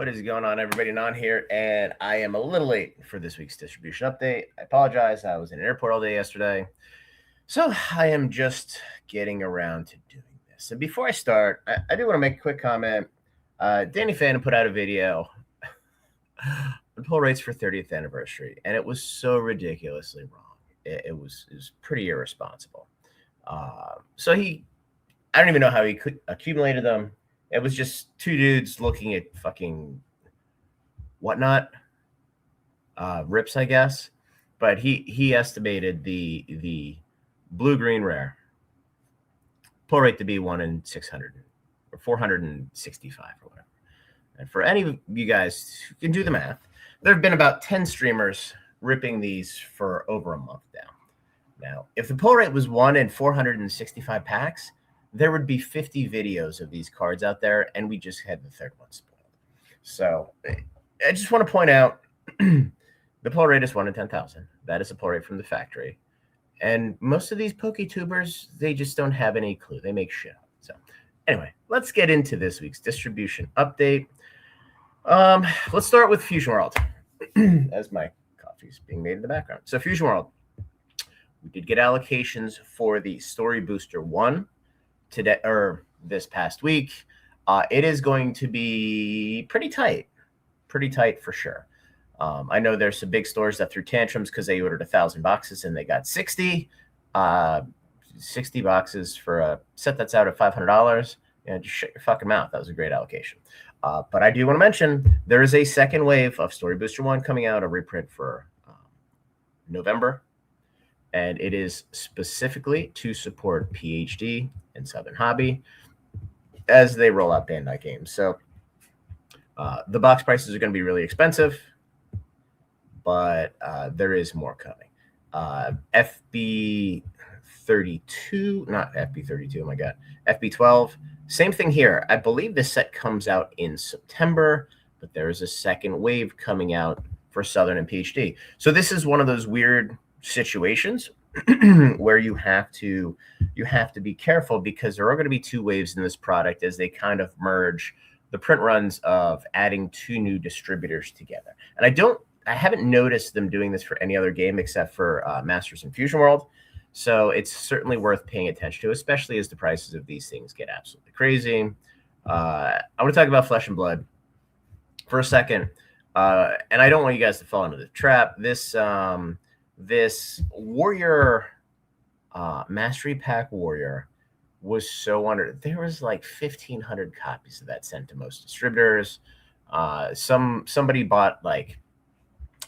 What is going on, everybody? Non here, and I am a little late for this week's distribution update. I apologize. I was in an airport all day yesterday, so I am just getting around to doing this. And before I start, I do want to make a quick comment. Danny Phantom put out a video on pull rates for 30th anniversary, and it was so ridiculously wrong. It was pretty irresponsible. I don't even know how he accumulated them. It was just two dudes looking at fucking whatnot, rips, I guess. But he estimated the blue green rare pull rate to be 1 in 600 or 465 or whatever. And for any of you guys who can do the math, there have been about 10 streamers ripping these for over a month now. Now, if the pull rate was 1 in 465 packs, there would be 50 videos of these cards out there, and we just had the third one spoiled. So I just want to point out the pull rate is 1 in 10,000. That is a pull rate from the factory. And most of these PokeTubers, they just don't have any clue. They make shit up. So anyway, let's get into this week's distribution update. Let's start with Fusion World, as my coffee is being made in the background. So Fusion World, we did get allocations for the Story Booster 1 today, or this past week. It is going to be pretty tight for sure. I know there's some big stores that threw tantrums because they ordered 1,000 boxes and they got 60 boxes for a set that's out at $500. Just shut your fucking mouth. That was a great allocation. But I do want to mention there is a second wave of Story Booster 1 coming out, a reprint for November. And it is specifically to support PhD and Southern Hobby as they roll out Bandai games. So the box prices are going to be really expensive, but there is more coming. FB32, not FB32, oh my God, FB12, same thing here. I believe this set comes out in September, but there is a second wave coming out for Southern and PhD. So this is one of those weird situations where you have to be careful because there are going to be two waves in this product as they kind of merge the print runs of adding two new distributors together. And I haven't noticed them doing this for any other game except for Masters and Fusion World. So it's certainly worth paying attention to, especially as the prices of these things get absolutely crazy. I want to talk about Flesh and Blood for a second. And I don't want you guys to fall into the trap. This Warrior, Mastery Pack Warrior was so under. There was like 1,500 copies of that sent to most distributors. Somebody bought like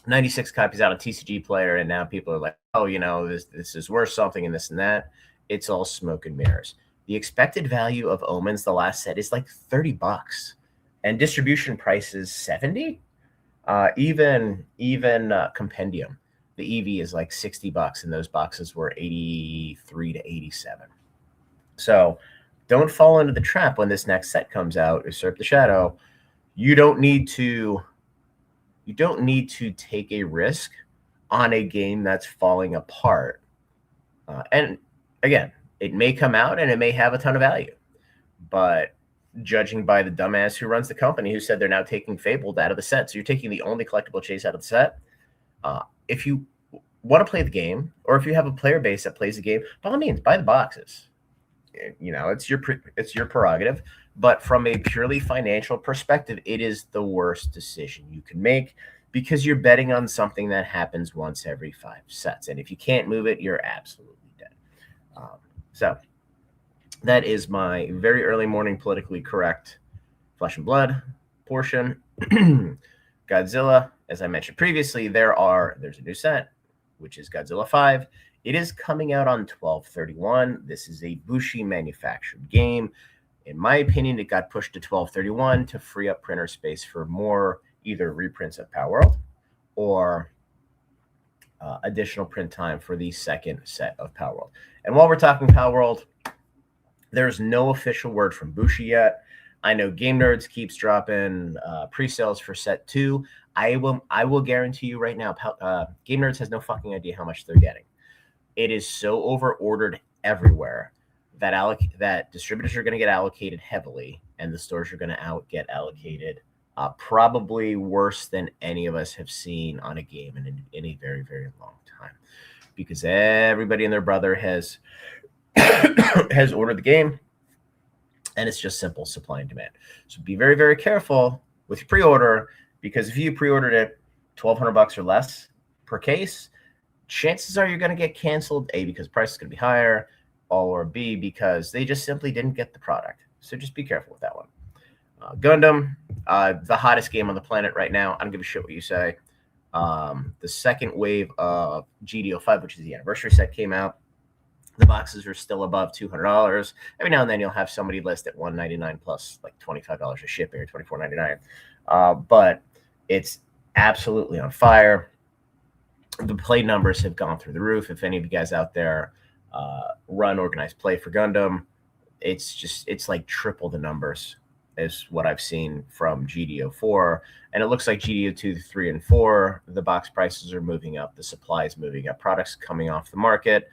96 copies out of TCG Player, and now people are like, oh, this is worth something and this and that. It's all smoke and mirrors. The expected value of Omens, the last set, is like $30, and distribution price is $70. Even Compendium, the EV is like $60, and those boxes were 83 to 87. So don't fall into the trap when this next set comes out, Usurp the Shadow. You don't need to take a risk on a game that's falling apart. And again, it may come out and it may have a ton of value, but judging by the dumbass who runs the company who said they're now taking Fabled out of the set, so you're taking the only collectible chase out of the set. If you want to play the game, or if you have a player base that plays the game, by all means, buy the boxes. It's your prerogative. But from a purely financial perspective, it is the worst decision you can make because you're betting on something that happens once every 5 sets. And if you can't move it, you're absolutely dead. So that is my very early morning politically correct Flesh and Blood portion. Godzilla, as I mentioned previously, there's a new set, which is Godzilla 5. It is coming out on 12/31. This is a Bushi manufactured game. In my opinion, it got pushed to 12/31 to free up printer space for more either reprints of Power World or additional print time for the second set of Power World. And while we're talking Power World, there's no official word from Bushi yet. I know Game Nerds keeps dropping pre-sales for set 2. I will guarantee you right now, Game Nerds has no fucking idea how much they're getting. It is so over-ordered everywhere that distributors are going to get allocated heavily, and the stores are going to get allocated Probably worse than any of us have seen on a game in a very, very long time, because everybody and their brother has has ordered the game, and it's just simple supply and demand. So be very, very careful with your pre-order, because if you pre-ordered it $1,200 or less per case, chances are you're going to get canceled, A, because price is going to be higher, or B, because they just simply didn't get the product. So just be careful with that one. Gundam, the hottest game on the planet right now. I don't give a shit what you say. The second wave of GDO5, which is the anniversary set, came out. The boxes are still above $200. Every now and then you'll have somebody list at $199 plus like $25 of shipping or $24.99. But it's absolutely on fire. The play numbers have gone through the roof. If any of you guys out there run organized play for Gundam, it's like triple the numbers is what I've seen from GDO4. And it looks like GDO2, 3, and 4, the box prices are moving up. The supply is moving up. Products coming off the market.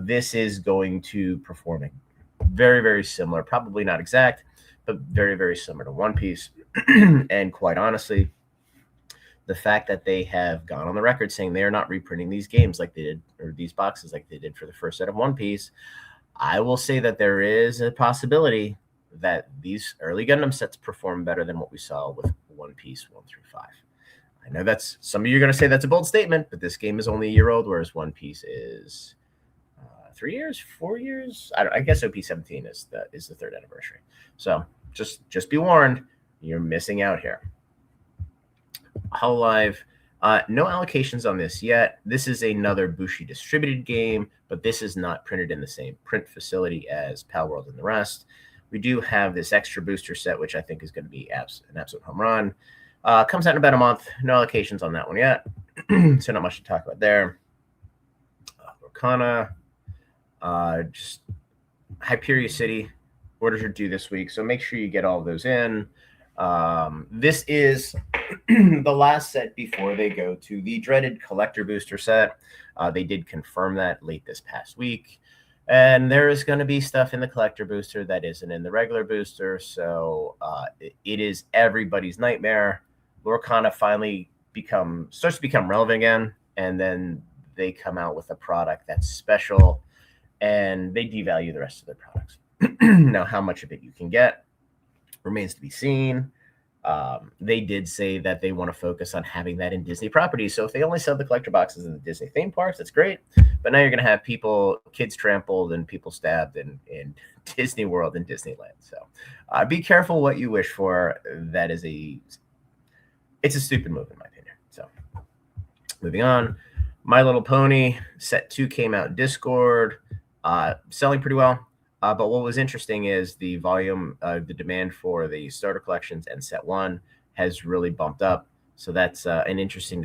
This is going to perform very, very similar, probably not exact, but very, very similar to One Piece. And quite honestly, the fact that they have gone on the record saying they are not reprinting these games like they did, or these boxes like they did for the first set of One Piece, I will say that there is a possibility that these early Gundam sets perform better than what we saw with One Piece 1 through 5. I know that's, some of you are going to say that's a bold statement, but this game is only a year old, whereas One Piece is 3 years, 4 years. I guess OP17 is the third anniversary. So just be warned, you're missing out here. Hololive, no allocations on this yet. This is another Bushi distributed game, but this is not printed in the same print facility as Palworld and the rest. We do have this extra booster set, which I think is going to be an absolute home run. Comes out in about a month. No allocations on that one yet. So not much to talk about there. Lorana, just Hyperia City. Orders are due this week, so make sure you get all of those in. This is the last set before they go to the dreaded collector booster set. They did confirm that late this past week. And there is going to be stuff in the collector booster that isn't in the regular booster. So it is everybody's nightmare. Lorana finally starts to become relevant again. And then they come out with a product that's special, and they devalue the rest of their products. Now, how much of it you can get remains to be seen. They did say that they want to focus on having that in Disney properties. So if they only sell the collector boxes in the Disney theme parks, that's great. But now you're going to have kids trampled and people stabbed in Disney World and Disneyland. So be careful what you wish for. It's a stupid move in my opinion. So moving on, My Little Pony set 2 came out in Discord, selling pretty well. But what was interesting is the volume, the demand for the starter collections and set 1 has really bumped up. So that's an interesting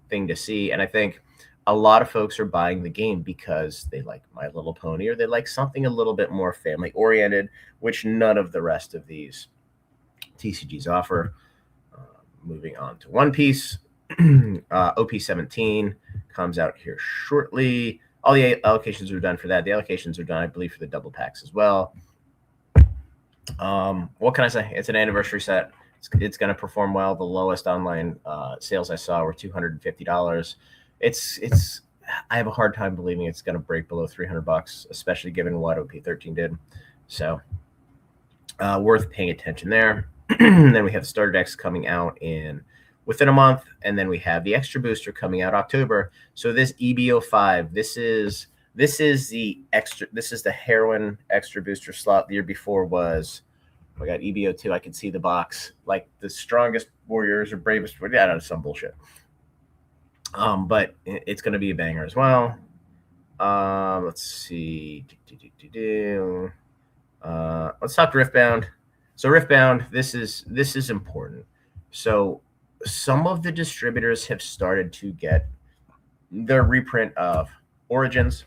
thing to see. And I think a lot of folks are buying the game because they like My Little Pony, or they like something a little bit more family oriented, which none of the rest of these TCGs offer. Moving on to One Piece, OP17 comes out here shortly. All the allocations are done for that. The allocations are done, I believe, for the double packs as well. What can I say? It's an anniversary set. It's going to perform well. The lowest online sales I saw were $250. I have a hard time believing it's going to break below $300, especially given what OP13 did. So worth paying attention there. Then we have the starter decks coming out within a month, and then we have the extra booster coming out October. So this EBO5, this is the heroine extra booster slot. The year before was, I got EBO2. I can see the box, like the strongest warriors or bravest. I don't know, some bullshit. But it's going to be a banger as well. Let's see. Let's talk Riftbound. So Riftbound, this is important. So some of the distributors have started to get their reprint of Origins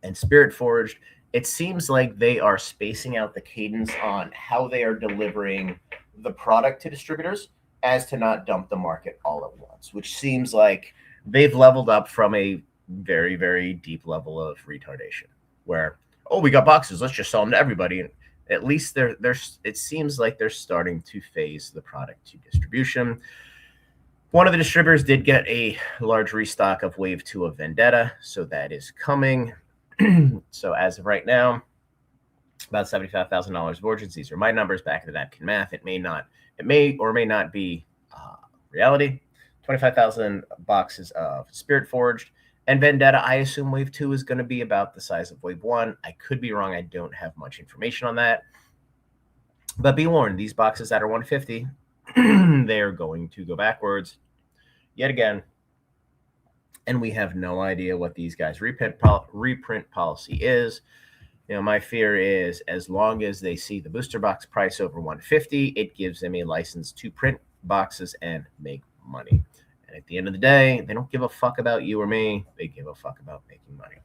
and Spirit Forged. It seems like they are spacing out the cadence on how they are delivering the product to distributors as to not dump the market all at once, which seems like they've leveled up from a very, very deep level of retardation where, oh, we got boxes, let's just sell them to everybody. at least it seems like they're starting to phase the product to distribution. One of the distributors did get a large restock of Wave 2 of Vendetta, so that is coming. So as of right now, about $75,000 of origins. These are my numbers, back of the napkin math. It may or may not be reality. 25,000 boxes of Spirit Forged. And Vendetta, I assume Wave 2 is going to be about the size of Wave 1. I could be wrong. I don't have much information on that. But be warned, these boxes that are 150, they're going to go backwards yet again. And we have no idea what these guys' reprint policy is. You know, my fear is as long as they see the booster box price over 150, it gives them a license to print boxes and make money. And at the end of the day, they don't give a fuck about you or me. They give a fuck about making money.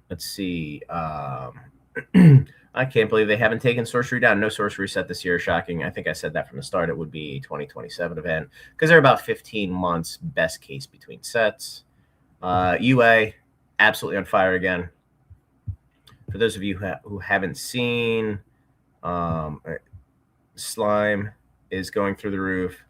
Let's see. I can't believe they haven't taken Sorcery down. No Sorcery set this year. Shocking. I think I said that from the start. It would be a 2027 event because they're about 15 months best case between sets. UA, absolutely on fire again. For those of you who haven't seen, Slime is going through the roof.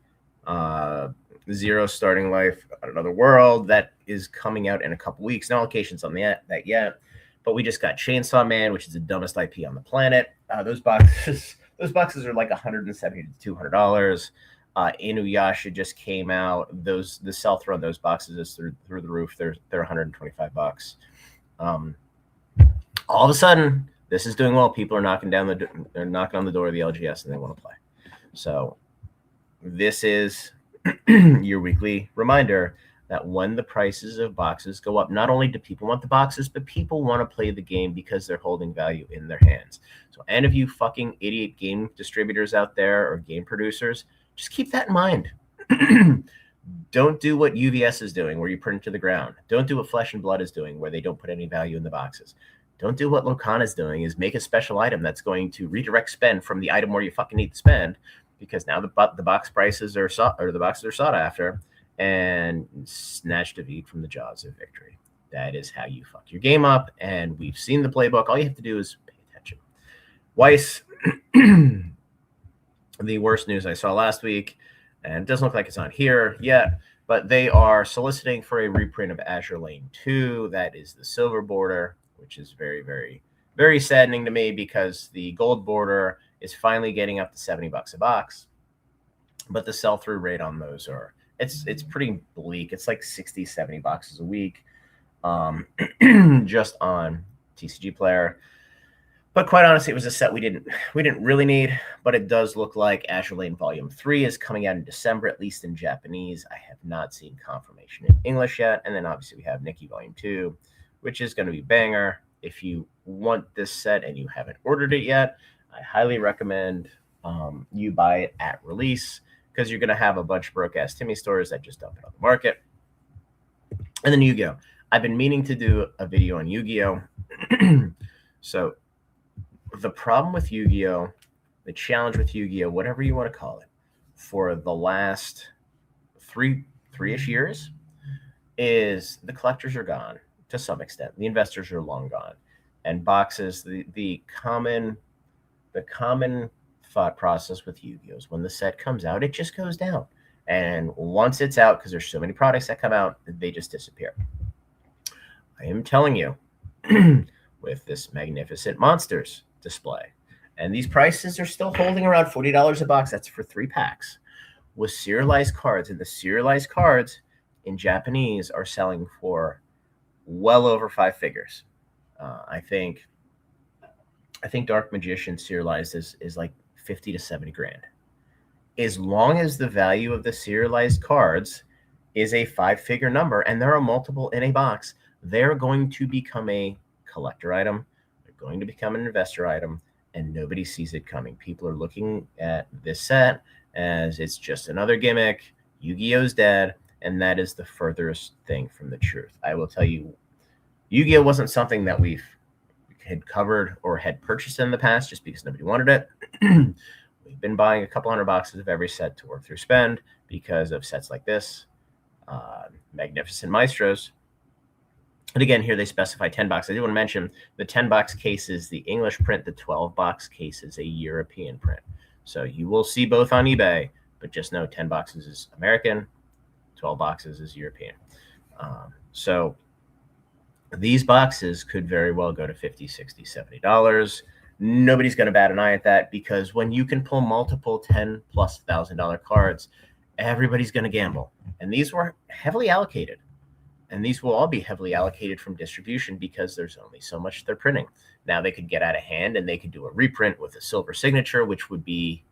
Zero Starting Life on Another World, that is coming out in a couple weeks. No allocations on that yet. But we just got Chainsaw Man, which is the dumbest IP on the planet. Those boxes are like $170 to $200. Inuyasha just came out. The sell-through on those boxes is through the roof. They're $125. All of a sudden, this is doing well. People are knocking on the door of the LGS and they want to play. So this is your weekly reminder that when the prices of boxes go up, not only do people want the boxes, but people want to play the game because they're holding value in their hands. So any of you fucking idiot game distributors out there or game producers, just keep that in mind. Don't do what UVS is doing, where you print it to the ground. Don't do what Flesh and Blood is doing, where they don't put any value in the boxes. Don't do what Lorana is doing, is make a special item that's going to redirect spend from the item where you fucking need to spend, because now the box prices are the boxes are sought after, and snatch defeat from the jaws of victory. That is how you fuck your game up, and we've seen the playbook. All you have to do is pay attention. Weiss, the worst news I saw last week, and it doesn't look like it's on here yet, but they are soliciting for a reprint of Azure Lane 2. That is the silver border, which is very, very, very saddening to me because the gold border is finally getting up to $70 a box, but the sell-through rate on those it's pretty bleak. It's like 60, 70 boxes a week, just on TCG Player. But quite honestly, it was a set we didn't really need. But it does look like Azure Lane Volume 3 is coming out in December, at least in Japanese. I have not seen confirmation in English yet. And then obviously we have Nikki Volume 2, which is going to be banger. If you want this set and you haven't ordered it yet, I highly recommend you buy it at release, because you're going to have a bunch of broke-ass Timmy stores that just dump it on the market. And then Yu-Gi-Oh! I've been meaning to do a video on Yu-Gi-Oh! So the problem with Yu-Gi-Oh!, the challenge with Yu-Gi-Oh!, whatever you want to call it, for the last three-ish years, is the collectors are gone to some extent. The investors are long gone. And boxes, the common thought process with Yu-Gi-Oh! Is when the set comes out, it just goes down. And once it's out, because there's so many products that come out, they just disappear. I am telling you, with this Magnificent Monsters display, and these prices are still holding around $40 a box. That's for 3 packs with serialized cards. And the serialized cards in Japanese are selling for well over 5 figures. I think Dark Magician serialized is like 50 to 70 grand. As long as the value of the serialized cards is a 5-figure number, and there are multiple in a box, they're going to become a collector item. They're going to become an investor item, and nobody sees it coming. People are looking at this set as it's just another gimmick. Yu-Gi-Oh's dead, and that is the furthest thing from the truth. I will tell you, Yu-Gi-Oh wasn't something that we've had covered or had purchased in the past just because nobody wanted it. We've been buying a couple hundred boxes of every set to work through spend because of sets like this, Magnificent Maestros. And again, here they specify 10 bucks. I do want to mention the 10 bucks case is the English print. The 12 bucks case is a European print. So you will see both on eBay, but just know 10 boxes is American, 12 boxes is European. So these boxes could very well go to $50, $60, $70. Nobody's going to bat an eye at that, because when you can pull multiple $10,000+ cards, everybody's going to gamble. And these were heavily allocated. And these will all be heavily allocated from distribution, because there's only so much they're printing. Now they could get out of hand and they could do a reprint with a silver signature, which would be,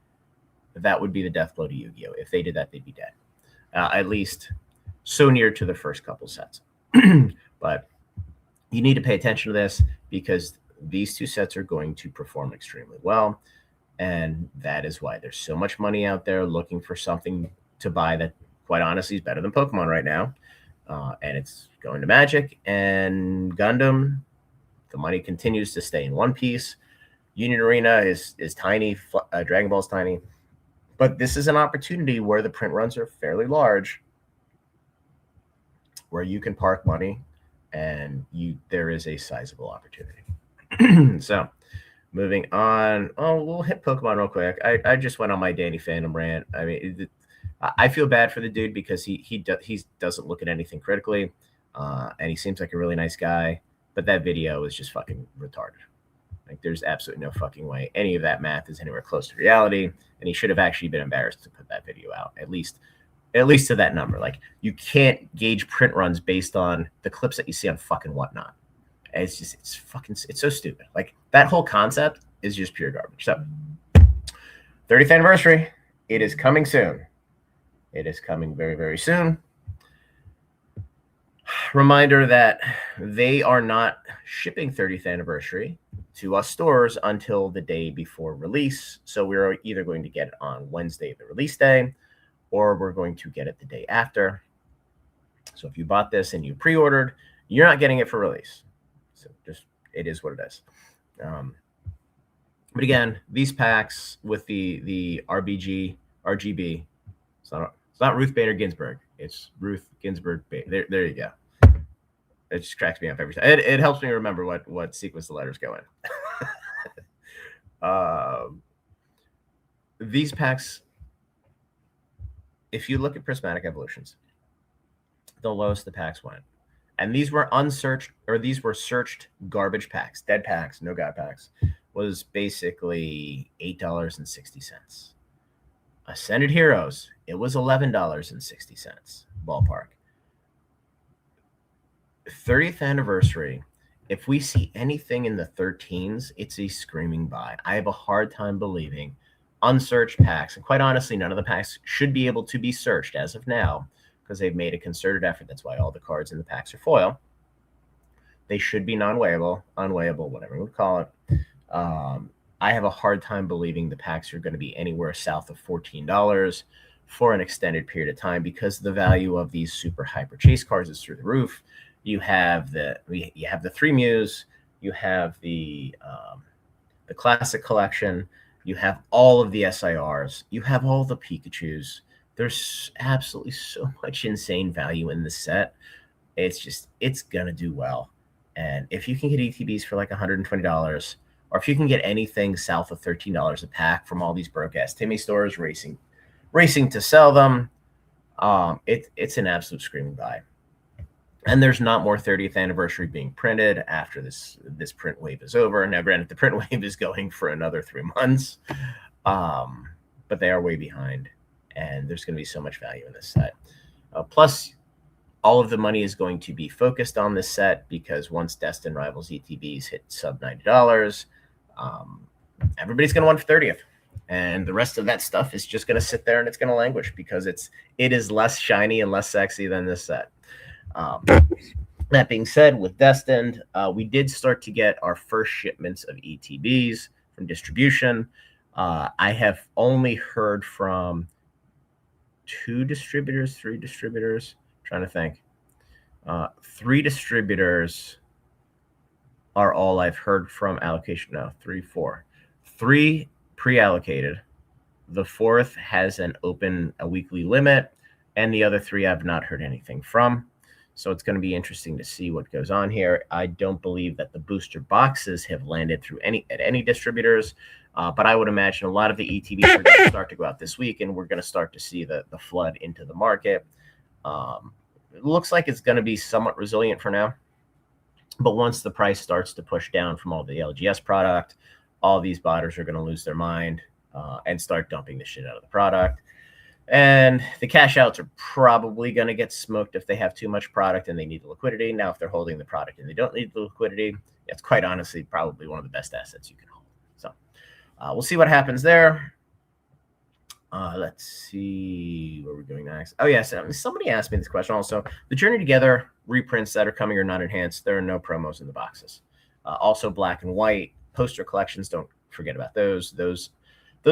that would be the death blow to Yu-Gi-Oh! If they did that, they'd be dead. At least so near to the first couple sets. But you need to pay attention to this, because these two sets are going to perform extremely well. And that is why there's so much money out there looking for something to buy that, quite honestly, is better than Pokemon right now. And it's going to Magic and Gundam. The money continues to stay in One Piece. Union Arena is tiny. Dragon Ball's tiny. But this is an opportunity where the print runs are fairly large, where you can park money, and there is a sizable opportunity. So moving on. Oh, we'll hit Pokemon real quick. I just went on my Danny Phantom rant. I mean, I feel bad for the dude, because he doesn't look at anything critically, and he seems like a really nice guy. But that video is just fucking retarded. Like, there's absolutely no fucking way any of that math is anywhere close to reality, and he should have actually been embarrassed to put that video out, at least to that number. Like, you can't gauge print runs based on the clips that you see on fucking Whatnot. And it's so stupid. Like, that whole concept is just pure garbage. So, 30th anniversary, it is coming soon. It is coming very, very soon. Reminder that they are not shipping 30th anniversary to us stores until the day before release. So we're either going to get it on Wednesday, the release day, or we're going to get it the day after. So if you bought this and you pre-ordered, you're not getting it for release. So it is what it is. But again, these packs with the RGB, it's not Ruth Bader Ginsburg. It's Ruth Ginsburg. There you go. It just cracks me up every time. It helps me remember what sequence the letters go in. These packs, if you look at Prismatic Evolutions, the lowest the packs went. And these were unsearched, or these were searched garbage packs, dead packs, no god packs, was basically $8.60. Ascended Heroes, it was $11.60 ballpark. 30th anniversary, if we see anything in the 13s, it's a screaming buy. I have a hard time believing unsearched packs, and quite honestly, none of the packs should be able to be searched as of now, because they've made a concerted effort. That's why all the cards in the packs are foil. They should be non-weighable, unweighable, whatever you would call it. I have a hard time believing the packs are going to be anywhere south of $14 for an extended period of time, because the value of these super hyper chase cards is through the roof. You have the 3 Mews, you have the classic collection, you have all of the SIRs, you have all the Pikachus. There's absolutely so much insane value in this set. It's gonna do well. And if you can get ETBs for like $120, or if you can get anything south of $13 a pack from all these broke ass Timmy stores racing to sell them, it's an absolute screaming buy. And there's not more 30th anniversary being printed after this print wave is over. Now, granted, the print wave is going for another 3 months, but they are way behind, and there's going to be so much value in this set. Plus, all of the money is going to be focused on this set, because once Destin Rivals ETBs hit sub $90, everybody's going to want for 30th. And the rest of that stuff is just going to sit there and it's going to languish, because it is less shiny and less sexy than this set. That being said, with Destined, we did start to get our first shipments of ETBs from distribution. I have only heard from 3 distributors. Trying to think. 3 distributors are all I've heard from allocation now. 3, 4. 3 pre-allocated. The 4th has a weekly limit, and the other 3 I've not heard anything from. So it's going to be interesting to see what goes on here. I don't believe that the booster boxes have landed through any distributors, but I would imagine a lot of the ETBs are going to start to go out this week, and we're going to start to see the flood into the market. It looks like it's going to be somewhat resilient for now, but once the price starts to push down from all the LGS product, all these botters are going to lose their mind and start dumping the shit out of the product. And the cash outs are probably going to get smoked if they have too much product and they need the liquidity. Now, if they're holding the product and they don't need the liquidity, it's quite honestly probably one of the best assets you can hold. So we'll see what happens there. Let's see where we're going next. Oh, yes. Somebody asked me this question also. The Journey Together reprints that are coming are not enhanced. There are no promos in the boxes. Also, black and white poster collections. Don't forget about those. Those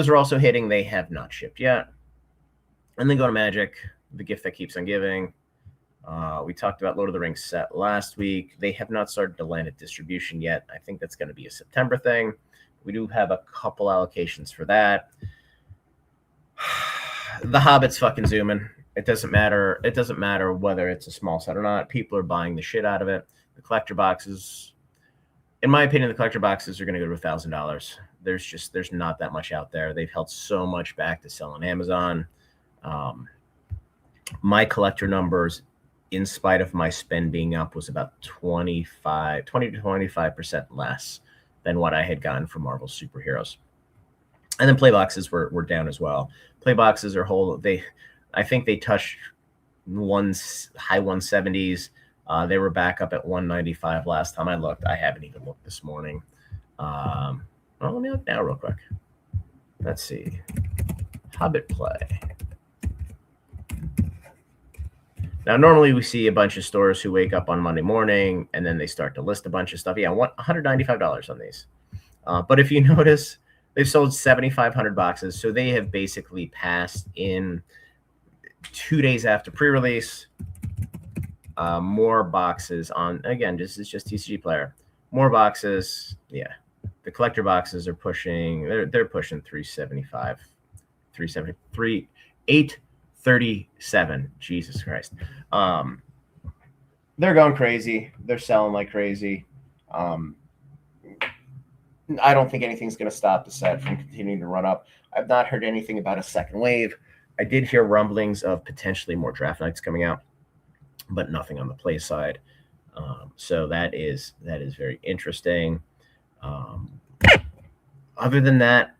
are also hitting. They have not shipped yet. And then go to Magic, the gift that keeps on giving. We talked about Lord of the Rings set last week. They have not started to land at distribution yet. I think that's going to be a September thing. We do have a couple allocations for that. The Hobbit's fucking zooming. It doesn't matter. It doesn't matter whether it's a small set or not. People are buying the shit out of it. The collector boxes, in my opinion, the collector boxes are going to go to $1,000. There's not that much out there. They've held so much back to sell on Amazon. My collector numbers, in spite of my spend being up, was about 20 to 25% less than what I had gotten from Marvel superheroes. And then play boxes were down as well. Play boxes are I think they touched high 170s. They were back up at 195 last time I looked. I haven't even looked this morning. Well, let me look now real quick. Let's see. Hobbit play. Now, normally we see a bunch of stores who wake up on Monday morning and then they start to list a bunch of stuff. Yeah, $195 on these. But if you notice, they've sold 7,500 boxes. So they have basically passed in 2 days after pre-release. More boxes on, again, this is just TCG Player. More boxes. Yeah. The collector boxes are pushing, they're pushing 375, 373, 837. Jesus Christ. They're going crazy. They're selling like crazy. I don't think anything's going to stop the set from continuing to run up. I've not heard anything about a second wave. I did hear rumblings of potentially more draft nights coming out, but nothing on the play side. So that is very interesting. Other than that,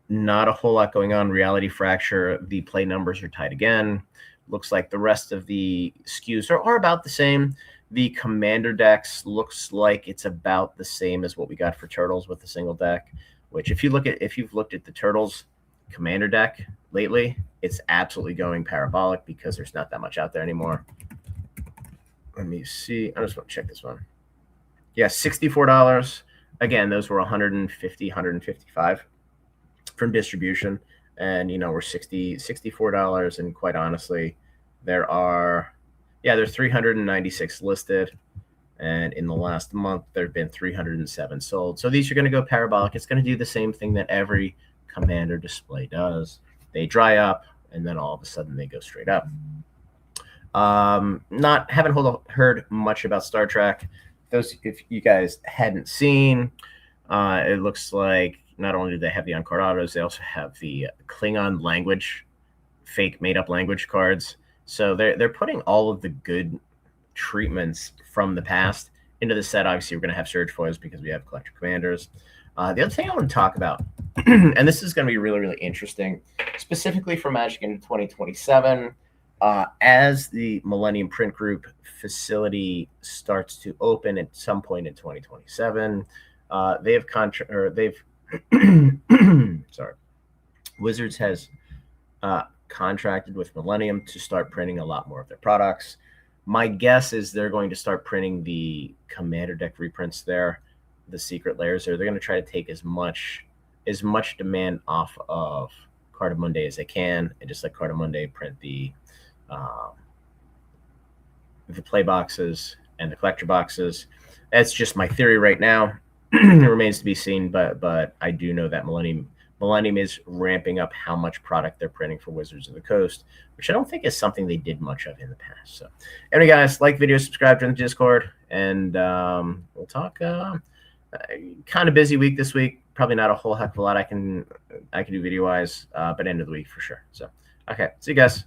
not a whole lot going on. Reality Fracture, the play numbers are tight again. Looks like the rest of the SKUs are about the same. The Commander decks looks like it's about the same as what we got for Turtles with the single deck, which if you've looked at the Turtles Commander deck lately, it's absolutely going parabolic because there's not that much out there anymore. Let me see. I just want to check this one. Yeah, $64. Again, those were $150, $155 from distribution. And, we're $64. And quite honestly, there's 396 listed. And in the last month, there have been 307 sold. So these are going to go parabolic. It's going to do the same thing that every Commander display does. They dry up, and then all of a sudden they go straight up. Haven't heard much about Star Trek. If you guys hadn't seen, it looks like not only do they have the on-card autos, they also have the Klingon language, fake made-up language cards. So they're putting all of the good treatments from the past into the set. Obviously, we're going to have Surge Foils because we have Collector Commanders. The other thing I want to talk about, and this is going to be really, really interesting, specifically for Magic into 2027, as the Millennium Print Group facility starts to open at some point in 2027, Wizards has contracted with Millennium to start printing a lot more of their products. My guess is they're going to start printing the Commander deck reprints there, the secret layers there. They're going to try to take as much demand off of Cardamundi as they can, and just like Cardamundi, print the play boxes and the collector boxes. That's just my theory right now. It remains to be seen, but I do know that Millennium Millennium is ramping up how much product they're printing for Wizards of the Coast, which I don't think is something they did much of in the past. So, anyway, guys, like video, subscribe to the Discord, and we'll talk. Kind of busy week this week. Probably not a whole heck of a lot I can do video wise, but end of the week for sure. So, okay, see you guys.